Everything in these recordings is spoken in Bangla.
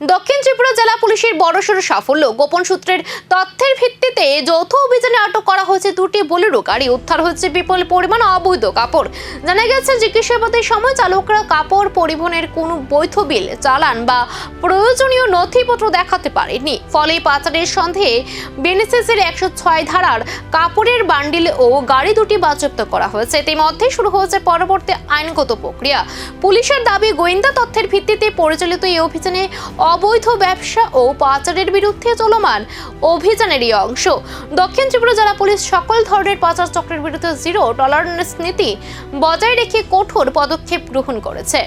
দক্ষিণ ত্রিপুরা জেলা পুলিশের বড়সড় সাফল্য। গোপন সূত্রের তথ্যের ভিত্তিতে যৌথ অভিযানে আটক করা হয়েছে দুটি বোলেরো গাড়ি। উদ্ধার হচ্ছে বিপুল পরিমাণ অবৈধ কাপড়। জানা গেছে, জিজ্ঞাসাবাদের সময় চালকরা কাপড় পরিবহনের কোনো বৈধ বিল, চালান বা প্রয়োজনীয় নথিপত্র দেখাতে পারেনি। ফলে পাচারের সন্দেহে বিএনএসএসের 106 ধারার কাপড়ের বান্ডিল ও গাড়ি দুটি বাজেয়াপ্ত করা হয়েছে। ইতিমধ্যে শুরু হয়েছে পরবর্তী আইনগত প্রক্রিয়া। পুলিশের দাবি, গোয়েন্দা তথ্যের ভিত্তিতে পরিচালিত এই অভিযানে অবৈধ ব্যবসা ও পাচারের বিরুদ্ধে চলমান অভিযানেরই অংশ। দক্ষিণ ত্রিপুরা জেলা পুলিশ সকল ধরনের পাচার চক্রের বিরুদ্ধে জিরো টলারেন্স নীতি বজায় রেখে কঠোর পদক্ষেপ গ্রহণ করেছে।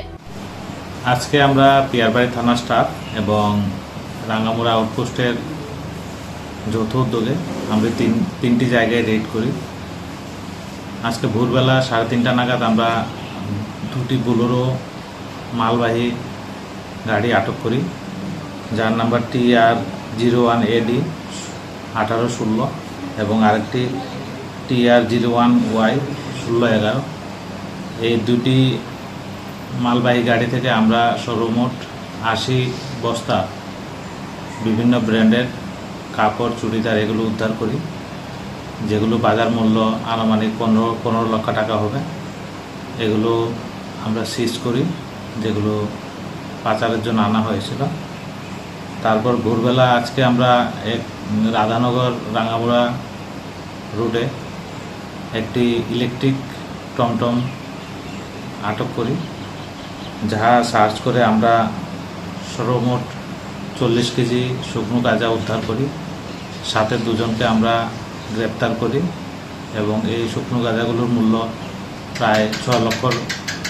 আজকে আমরা পিয়ারবাড়ি থানা স্টাফ এবং রাঙ্গামুড়া আউটপোস্টের যৌথ উদ্যোগে আমরা তিনটি জায়গায় রেড করি। আজকে ভোরবেলা 3:30 নাগাদ আমরা দুটি বোলেরো মালবাহী গাড়ি আটক করি, যার নাম্বার TR01AD 1816 এবং আরেকটি TR01Y 1611। এই দুটি মালবাহী গাড়ি থেকে আমরা সর্বমোট 80 বস্তা বিভিন্ন ব্র্যান্ডের কাপড়, চুড়িদার এগুলো উদ্ধার করি, যেগুলো বাজার মূল্য আনুমানিক 15 লক্ষ টাকা হবে। এগুলো আমরা সিজ করি, যেগুলো পাচারের জন্য আনা হয়েছিল। তারপর ভোরবেলা আজকে আমরা এক রাধানগর রাঙ্গামুড়া রুটে একটি ইলেকট্রিক টমটম আটক করি, যাহা সার্চ করে আমরা সর্বমোট 40 কেজি শুকনো গাঁজা উদ্ধার করি। সাথে দুজনকে আমরা গ্রেপ্তার করি এবং এই শুকনো গাঁজাগুলোর মূল্য প্রায় 6 লক্ষ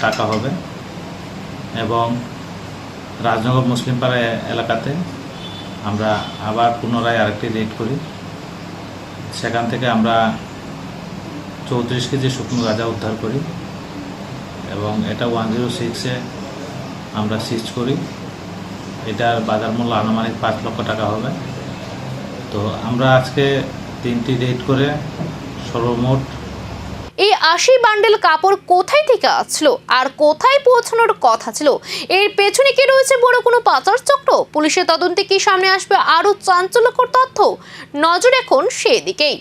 টাকা হবে। এবং রাজনগর মুসলিমপাড়া এলাকাতে আমরা আবার পুনরায় আরেকটি রেড করি। সেখান থেকে আমরা 34 কেজি শুকনো গাঁজা উদ্ধার করি এবং এটা 106-এ আমরা সিজ করি। এটার বাজার মূল্য আনুমানিক 5 লক্ষ টাকা হবে। তো আমরা আজকে 3টি রেড করে সর্বমোট এই 80 বান্ডেল কাপড় কোথায় থেকে আসলো আর কোথায় পৌঁছানোর কথা ছিল? এর পেছনে কি রয়েছে বড় কোনো পাচার চক্র? পুলিশের তদন্তে কি সামনে আসবে আরো চাঞ্চল্যকর তথ্য? নজর এখন সেদিকেই।